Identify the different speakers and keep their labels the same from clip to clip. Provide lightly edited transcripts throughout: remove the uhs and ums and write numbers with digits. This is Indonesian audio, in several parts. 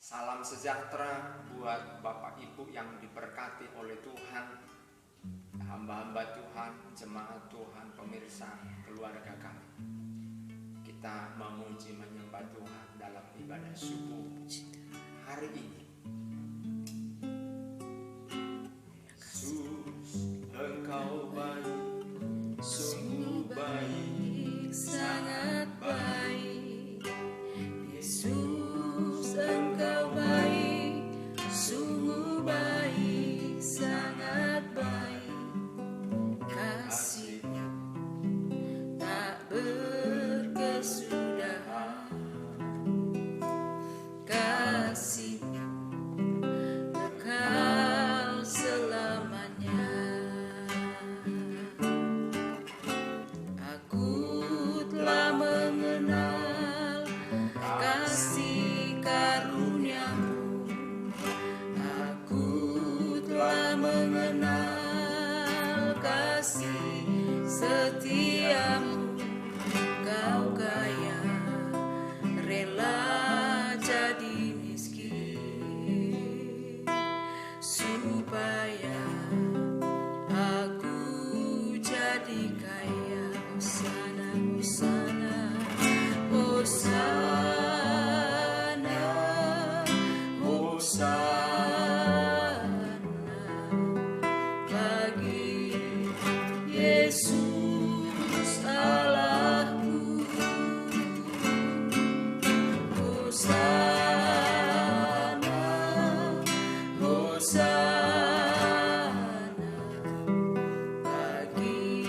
Speaker 1: Salam sejahtera buat Bapak Ibu yang diberkati oleh Tuhan, hamba-hamba Tuhan, jemaat Tuhan, pemirsa, keluarga kami. Kita memuji menyembah Tuhan dalam ibadah subuh hari ini. Yesus, Engkau baik, sungguh baik, sangat baik. Yesus, Engkau baik, sungguh baik, sangat baik. Kasih-Nya tak berkesudahan, kasih-Nya kekal selamanya. Aku telah mengenal kasih karunia-Mu, aku telah mengenal kasih setia-Mu. Kau kaya, rela jadi miskin, supaya aku jadi kaya. Hosana, Hosana, Hosana, Hosana bagi Yesus Allahku. Hosana, Hosana bagi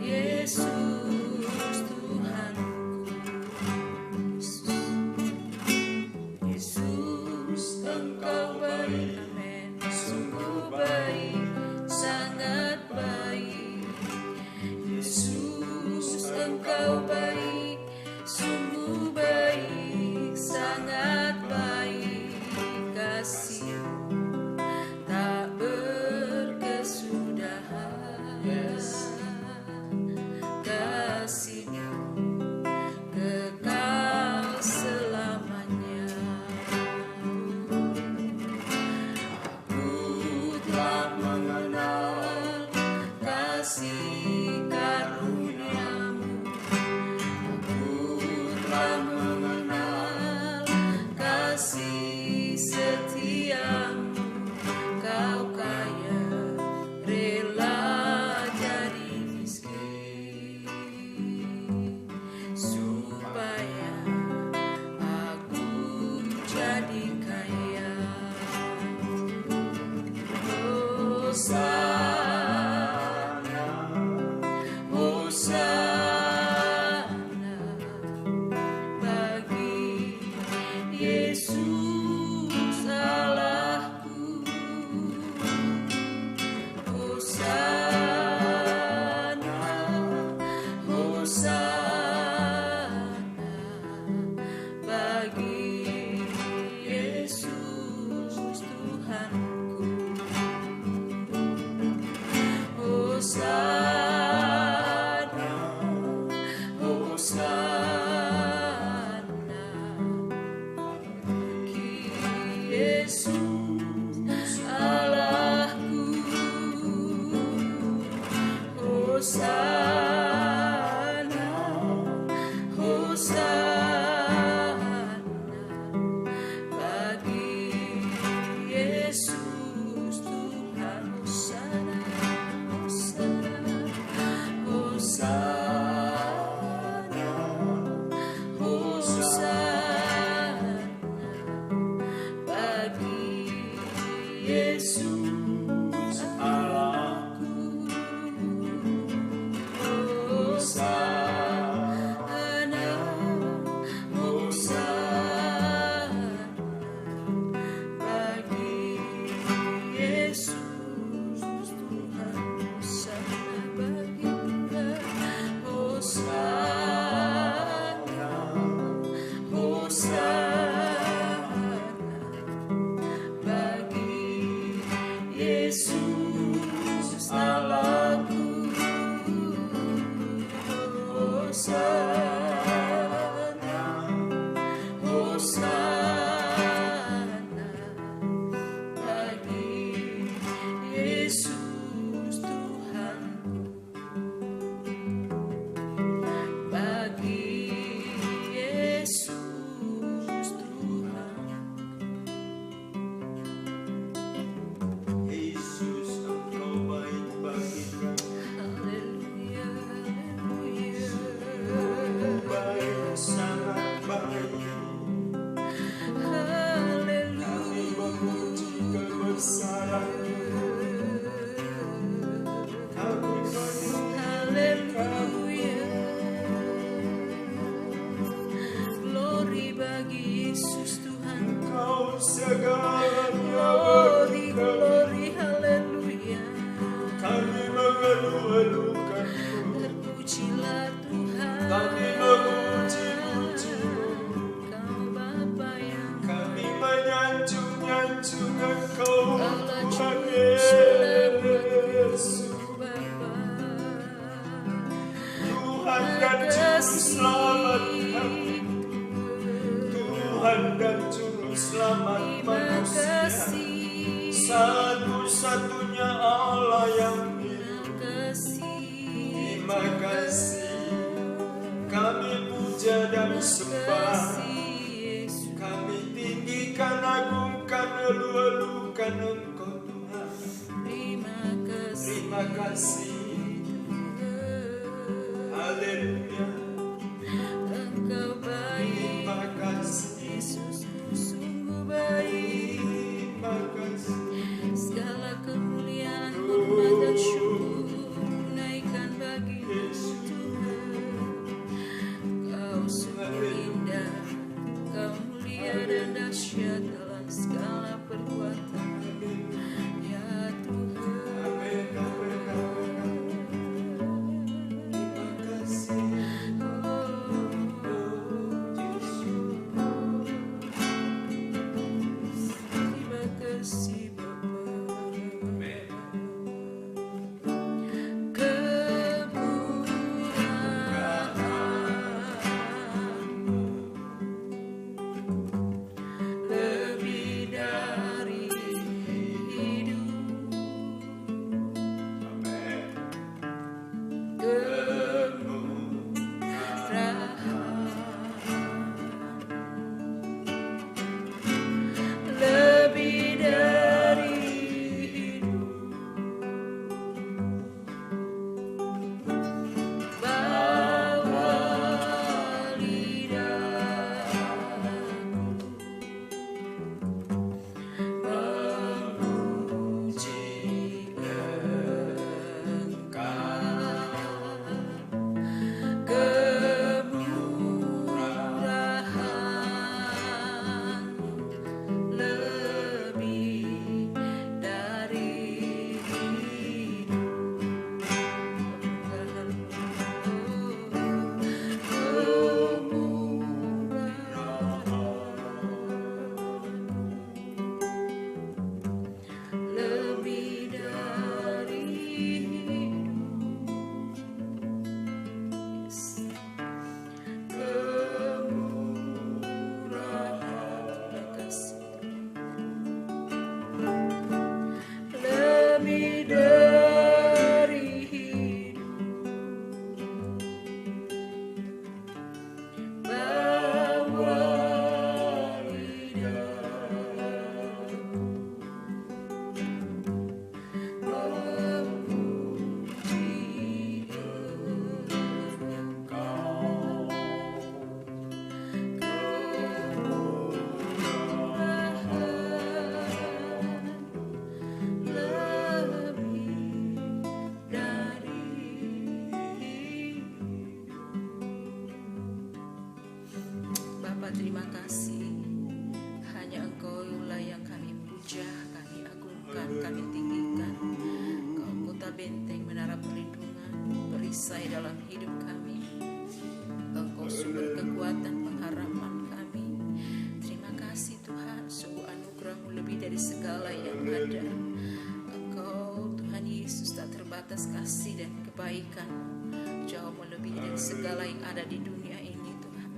Speaker 1: Yesus Tuhanku. Yesus, Engkau baik, amin, sungguh baik, sangat baik. Yesus, Engkau baik, sungguh baik, sangat baik. Kasih tak berkesudahan, kasih-Nya kekal selamanya. Aku telah mengenal kasih karunia-Mu, aku telah mengenal kasih setia-Mu. Kau kaya, rela jadi miskin, supaya aku jadi kaya. Hosana, Hosana bagi Yesus Allahku. Hosana, Hosana bagi Yesus Tuhanku. Hosana, Hosana bagi Yesus Allahku. Hosana, Hosana bagi Yesus Tuhan. Hosana, Hosana, Hosana, Hosana bagi Yesus Allahku. Hosana, Hosana bagi Yesus Tuhan. Hosana bagi Hosana, Hosana bagi Yesus Allahku. Hosana, Hosana
Speaker 2: Yesus Tuhan.
Speaker 1: Engkau segalanya
Speaker 2: Glory,
Speaker 1: bagi kami.
Speaker 2: glory, haleluya.
Speaker 1: Kami mengeluh-eluhkan-Mu,
Speaker 2: Terpujilah Tuhan.
Speaker 1: kami memuji-muji-Mu,
Speaker 2: Kau Bapa yang
Speaker 1: kami menyanjung-nyanjung Engkau
Speaker 2: Allah
Speaker 1: Tuhan
Speaker 2: Juru Selamat
Speaker 1: Yesus.
Speaker 2: Bapa.
Speaker 1: Tuhan dan Juru Selamat kami, Tuhan dan Juru Selamat
Speaker 2: Terima
Speaker 1: manusia,
Speaker 2: kasih.
Speaker 1: satu-satunya Allah yang hidup.
Speaker 2: Terima kasih.
Speaker 1: Terima kasih, kami puja dan sembah,
Speaker 2: Yesus.
Speaker 1: kami tinggikan, agungkan, elu-elukan Engkau Tuhan.
Speaker 2: Terima kasih.
Speaker 1: Terima kasih, haleluya.
Speaker 2: Engkau baik,
Speaker 1: Terima kasih,
Speaker 2: Yesusku sungguh baik.
Speaker 1: terima kasih.
Speaker 2: Segala kemuliaan, hormat dan syukur naikkan bagimu Tuhan. Kau sungguh indah, Kau mulia dan dahsyat dalam segala perbuatan. Ya Tuhan.
Speaker 1: Amin, amin, amin, amin. Terima kasih,
Speaker 2: Terima kasih Bapa.
Speaker 1: amin.
Speaker 2: Kemurahan-Mu lebih dari hidup.
Speaker 1: Amin.
Speaker 2: Lebih dari hidup. Bawa lidahku memuji Kemurahan-Mu lebih dari lebih dari lebih dari hidup. Bawa lidahku memuji Engkau. Lebih dari Bapa, terima kasih. Hanya Engkau lah yang kami puja, kami agungkan, kami tinggikan. Kau kota benteng, menara perlindungan, perisai dalam hidup kami. Engkau sumber kekuatan, pengharapan kami. Terima kasih Tuhan, sungguh anugerah-Mu lebih dari segala yang ada. Engkau Tuhan Yesus tak terbatas kasih dan kebaikan, jauh melebihi dari segala yang ada di dunia ini Tuhan.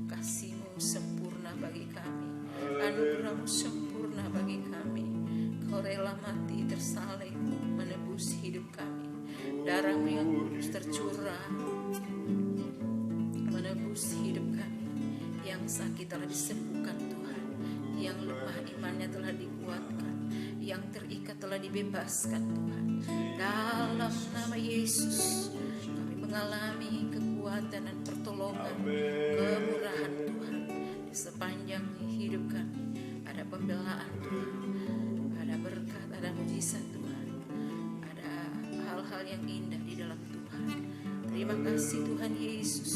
Speaker 2: Kasih-Mu sempurna bagi kami, anugerah-Mu sempurna bagi kami. Kau rela mati tersalib menebus hidup kami. Darah-Mu yang kudus tercurah menebus hidup kami. Yang sakit telah disembuhkan Tuhan, yang lemah imannya telah dikuatkan, yang terikat telah dibebaskan Tuhan. Dalam nama Yesus kami mengalami kekuatan dan pertolongan, kemurahan Tuhan di sepanjang hidup kami. Ada pembelaan Tuhan, ada berkat, ada mujizat Tuhan, ada hal-hal yang indah di dalam Tuhan. Terima kasih Tuhan Yesus.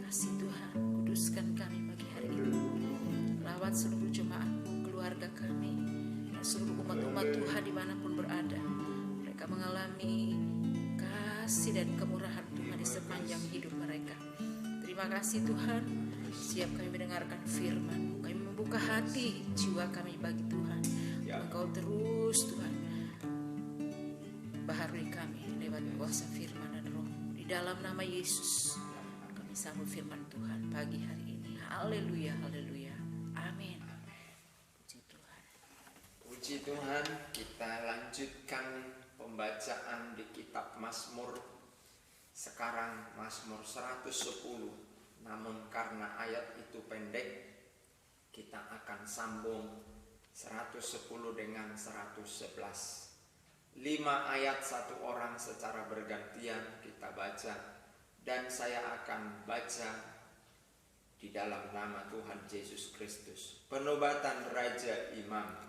Speaker 2: Kasih Tuhan, kuduskan kami pagi hari ini. Tuhan dimanapun berada. Mereka mengalami kasih dan kemurahan Tuhan di sepanjang hidup mereka. Terima kasih Tuhan, siap kami mendengarkan firman. Kami membuka hati jiwa kami bagi Tuhan. Engkau terus Tuhan baharui kami lewat kuasa firman dan roh. Di dalam nama Yesus kami sambut firman Tuhan pagi hari ini. Haleluya, haleluya. Amin. Puji Tuhan.
Speaker 1: Puji Tuhan, kita lanjutkan pembacaan di kitab Mazmur. Sekarang Mazmur 110. Namun karena ayat itu pendek, kita akan sambung 110 dengan 111. 5 ayat satu orang secara bergantian kita baca, dan saya akan baca di dalam nama Tuhan Yesus Kristus. Penobatan Raja Imam.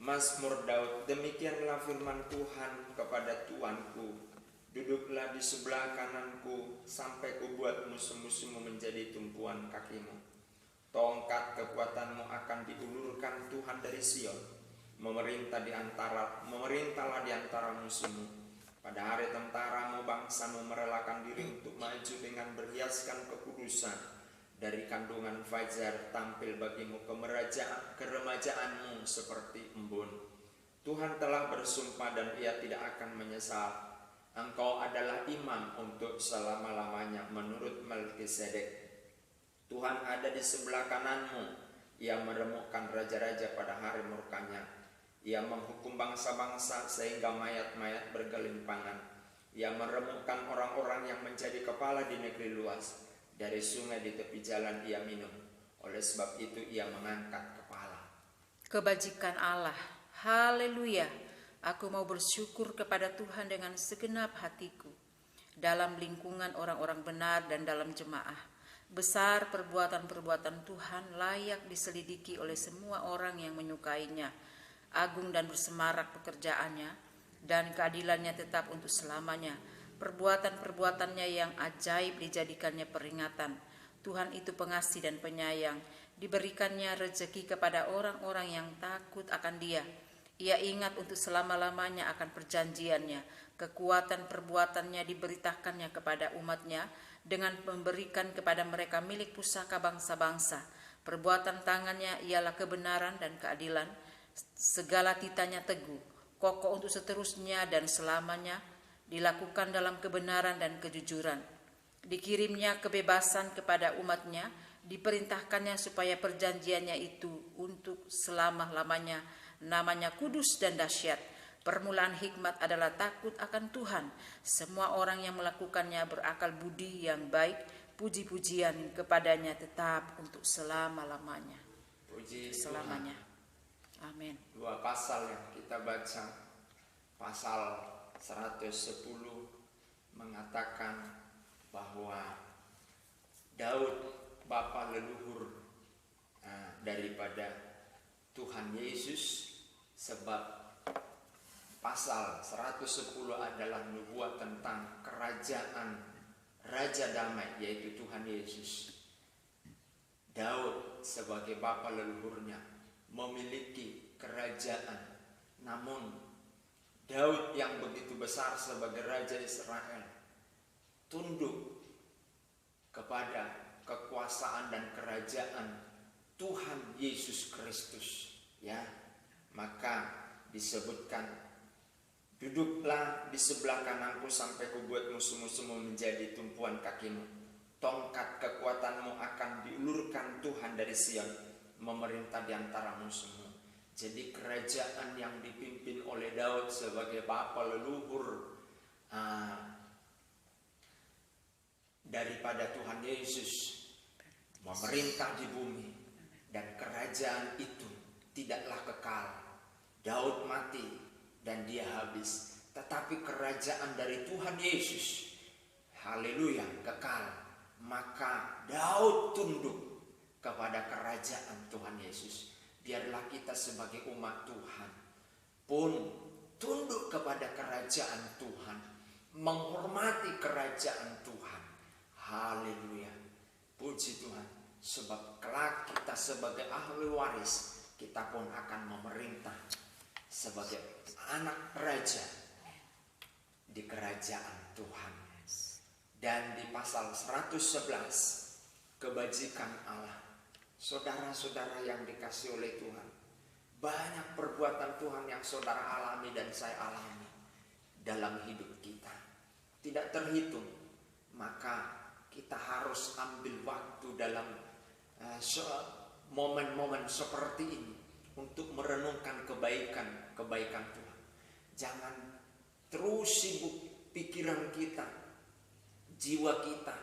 Speaker 1: Mazmur Daud. Demikianlah firman Tuhan kepada Tuanku, duduklah di sebelah kananku sampai kubuat musuh-musuhmu menjadi tumpuan kakimu. Tongkat kekuatanmu akan diulurkan Tuhan dari Sion. Memerintahlah di antara musuhmu. Pada hari tentaramu bangsamu merelakan diri untuk maju dengan berhiaskan kekudusan. Dari kandungan fajar tampil bagimu keremajaanmu seperti embun. Tuhan telah bersumpah dan ia tidak akan menyesal. Engkau adalah imam untuk selama-lamanya menurut Melkisedek. Tuhan ada di sebelah kananmu. Ia meremukkan raja-raja pada hari murkanya. Ia menghukum bangsa-bangsa sehingga mayat-mayat bergelimpangan. Ia meremukkan orang-orang yang menjadi kepala di negeri luas. Dari sungai di tepi jalan ia minum. Oleh sebab itu ia mengangkat kepala.
Speaker 2: Kebajikan Allah. Haleluya. Aku mau bersyukur kepada Tuhan dengan segenap hatiku. Dalam lingkungan orang-orang benar dan dalam jemaah. Besar perbuatan-perbuatan Tuhan, layak diselidiki oleh semua orang yang menyukainya. Agung dan bersemarak pekerjaannya, dan keadilannya tetap untuk selamanya. Perbuatan-perbuatannya yang ajaib dijadikannya peringatan. Tuhan itu pengasih dan penyayang. Diberikannya rezeki kepada orang-orang yang takut akan Dia. Ia ingat untuk selama-lamanya akan perjanjiannya. Kekuatan perbuatannya diberitakannya kepada umatnya dengan memberikan kepada mereka milik pusaka bangsa-bangsa. Perbuatan tangannya ialah kebenaran dan keadilan. Segala titanya teguh, kokoh untuk seterusnya dan selamanya, dilakukan dalam kebenaran dan kejujuran. Dikirimnya kebebasan kepada umatnya, diperintahkannya supaya perjanjiannya itu untuk selama-lamanya. Namanya kudus dan dahsyat. Permulaan hikmat adalah takut akan Tuhan. Semua orang yang melakukannya berakal budi yang baik. Puji-pujian kepadanya tetap untuk selama-lamanya.
Speaker 1: Puji
Speaker 2: Selamanya. Amin.
Speaker 1: 2 pasal yang kita baca. Pasal 110 mengatakan bahwa Daud bapa leluhur daripada Tuhan Yesus. Sebab pasal 110 adalah nubuat tentang kerajaan Raja Damai, yaitu Tuhan Yesus. Daud sebagai bapa leluhurnya memiliki kerajaan. Namun Daud yang begitu besar sebagai Raja Israel tunduk kepada kekuasaan dan kerajaan Tuhan Yesus Kristus. Ya, maka disebutkan, duduklah di sebelah kananku sampai kubuat musuh-musuhmu menjadi tumpuan kakimu. Tongkat kekuatanmu akan diulurkan Tuhan dari Sion, memerintah di antara musuhmu. Jadi kerajaan yang dipimpin oleh Daud sebagai bapa leluhur daripada Tuhan Yesus memerintah di bumi, dan kerajaan itu tidaklah kekal. Daud mati dan dia habis, tetapi kerajaan dari Tuhan Yesus, haleluya, kekal. Maka Daud tunduk kepada kerajaan Tuhan Yesus. Biarlah kita sebagai umat Tuhan pun tunduk kepada kerajaan Tuhan, menghormati kerajaan Tuhan. Haleluya, puji Tuhan. Sebab kelak kita sebagai ahli waris, kita pun akan memerintah sebagai anak raja di kerajaan Tuhan. Dan di pasal 111 kebajikan Allah, saudara-saudara yang dikasihi oleh Tuhan, banyak perbuatan Tuhan yang saudara alami dan saya alami dalam hidup kita, tidak terhitung. Maka kita harus ambil waktu dalam momen-momen seperti ini untuk merenungkan kebaikan Tuhan. Jangan terus sibuk pikiran kita, jiwa kita,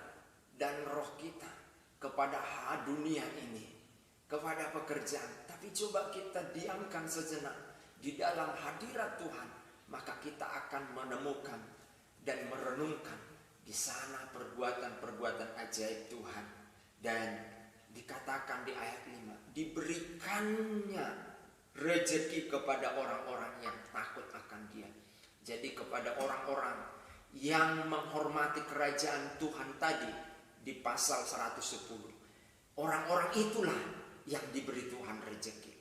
Speaker 1: dan roh kita kepada dunia ini, kepada pekerjaan. Tapi coba kita diamkan sejenak di dalam hadirat Tuhan, maka kita akan menemukan dan merenungkan di sana perbuatan-perbuatan ajaib Tuhan. Dan dikatakan di ayat 5, diberikannya rezeki kepada orang-orang yang takut akan Dia. Jadi kepada orang-orang yang menghormati kerajaan Tuhan tadi di pasal 110, orang-orang itulah yang diberi Tuhan rezeki.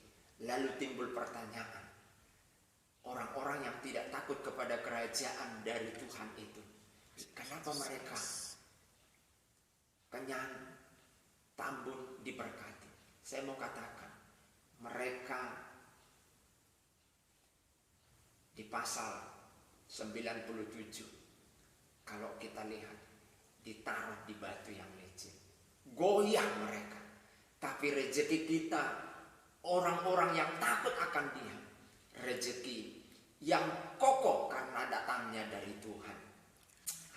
Speaker 1: Lalu timbul pertanyaan, orang-orang yang tidak takut kepada kerajaan dari Tuhan itu, kenapa mereka kenyang, tambun, diberkati? Saya mau katakan, mereka di pasal 97, kalau kita lihat, ditaruh di batu yang licin, goyah mereka. Tapi rezeki kita, orang-orang yang takut akan Dia, rezeki yang kokoh karena datangnya dari Tuhan.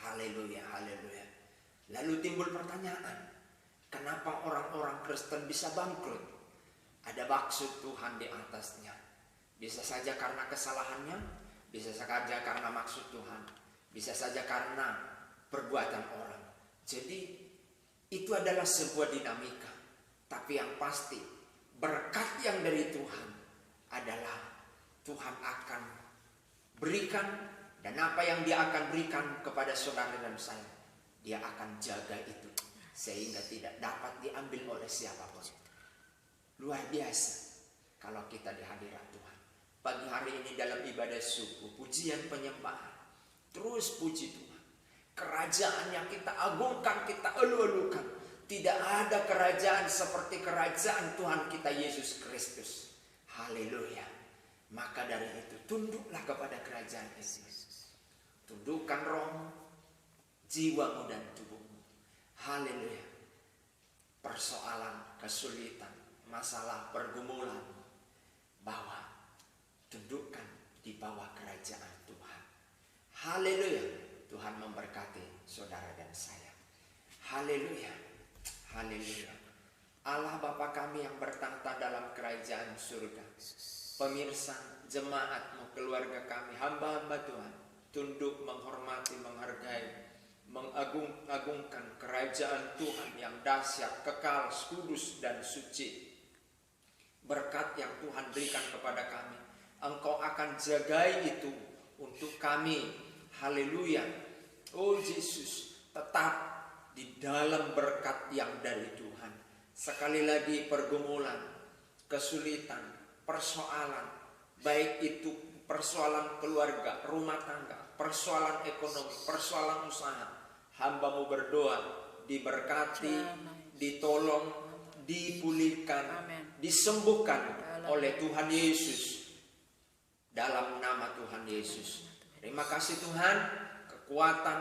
Speaker 1: Haleluya, haleluya. Lalu timbul pertanyaan, kenapa orang-orang Kristen bisa bangkrut? Ada maksud Tuhan di atasnya. Bisa saja karena kesalahannya, bisa saja karena maksud Tuhan, bisa saja karena perbuatan orang. Jadi itu adalah sebuah dinamika. Tapi yang pasti, berkat yang dari Tuhan adalah Tuhan akan berikan, dan apa yang Dia akan berikan kepada saudara dan saya, Dia akan jaga itu sehingga tidak dapat diambil oleh siapapun. Luar biasa kalau kita di hadirat Tuhan. Pagi hari ini dalam ibadah subuh, pujian penyembahan, terus puji Tuhan. Kerajaan yang kita agungkan, kita elu-elukan. Tidak ada kerajaan seperti kerajaan Tuhan kita Yesus Kristus. Haleluya. Maka dari itu, tunduklah kepada kerajaan Yesus. Tundukkan rohmu, jiwamu, dan tubuhmu. Haleluya. Persoalan, kesulitan, masalah, pergumulan, bawa, tundukkan di bawah kerajaan Tuhan. Haleluya. Tuhan memberkati saudara dan saya. Haleluya. Haleluya. Allah Bapa kami yang bertahta dalam kerajaan surga, pemirsa, jemaatmu, keluarga kami, hamba-hamba Tuhan, tunduk, menghormati, menghargai, mengagungkan kerajaan Tuhan yang dahsyat, kekal, kudus, dan suci. Berkat yang Tuhan berikan kepada kami, Engkau akan jagai itu untuk kami. Haleluya. Oh Yesus, tetap di dalam berkat yang dari Tuhan. Sekali lagi, pergumulan, kesulitan, persoalan, baik itu persoalan keluarga, rumah tangga, persoalan ekonomi, persoalan usaha, hamba-Mu berdoa, diberkati, ditolong, dipulihkan, disembuhkan oleh Tuhan Yesus, dalam nama Tuhan Yesus. Terima kasih Tuhan, kekuatan,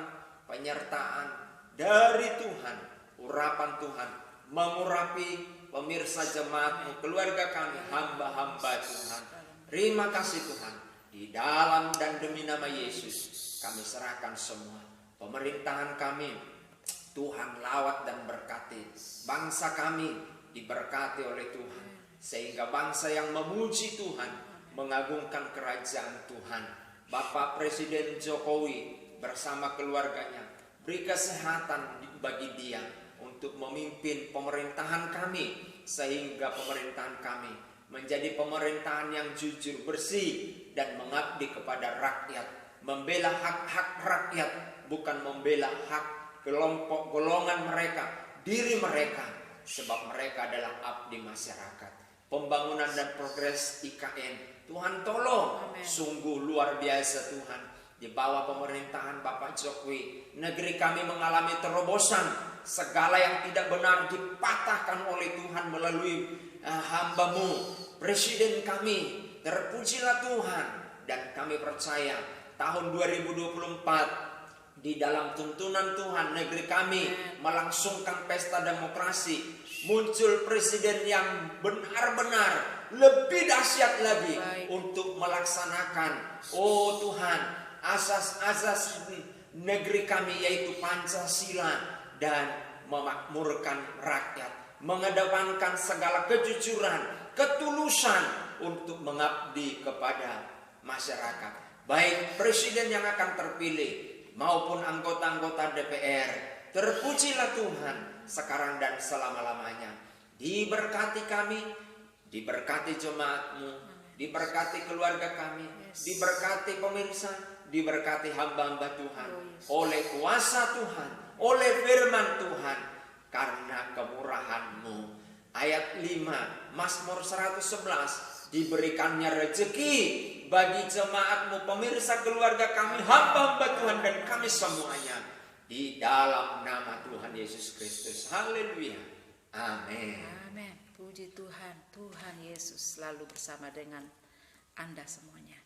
Speaker 1: penyertaan dari Tuhan, urapan Tuhan mengurapi pemirsa jemaat-Mu, keluarga kami, hamba-hamba Tuhan. Terima kasih Tuhan, di dalam dan demi nama Yesus kami serahkan semua. Pemerintahan kami, Tuhan lawat dan berkati. Bangsa kami diberkati oleh Tuhan, sehingga bangsa yang memuji Tuhan, mengagungkan kerajaan Tuhan. Bapak Presiden Jokowi bersama keluarganya, beri kesehatan bagi Dia untuk memimpin pemerintahan kami, sehingga pemerintahan kami menjadi pemerintahan yang jujur, bersih, dan mengabdi kepada rakyat, membela hak-hak rakyat, bukan membela hak kelompok golongan mereka, diri mereka, sebab mereka adalah abdi masyarakat. pembangunan dan progres IKN. Tuhan tolong.
Speaker 2: Amen.
Speaker 1: Sungguh luar biasa Tuhan. Di bawah pemerintahan Bapak Jokowi, negeri kami mengalami terobosan. Segala yang tidak benar dipatahkan oleh Tuhan melalui hamba-Mu, Presiden kami. Terpujilah Tuhan. Dan kami percaya tahun 2024 di dalam tuntunan Tuhan negeri kami melangsungkan pesta demokrasi. Muncul presiden yang benar-benar lebih dahsyat lagi untuk melaksanakan, oh Tuhan, asas-asas negeri kami yaitu Pancasila dan memakmurkan rakyat, mengedepankan segala kejujuran, ketulusan untuk mengabdi kepada masyarakat. Baik presiden yang akan terpilih maupun anggota-anggota DPR, terpujilah Tuhan sekarang dan selama-lamanya. Diberkati kami, diberkati jemaat-Mu, diberkati keluarga kami, diberkati pemirsa, diberkati hamba-hamba Tuhan, oleh kuasa Tuhan, oleh firman Tuhan, karena kemurahan-Mu. Ayat 5 Mazmur 111, diberikannya rezeki bagi jemaat-Mu, pemirsa, keluarga kami, hamba-hamba Tuhan, dan kami semuanya, di dalam nama Tuhan Yesus Kristus. Haleluya. Amin.
Speaker 2: Amin. Puji Tuhan. Tuhan Yesus selalu bersama dengan Anda semuanya.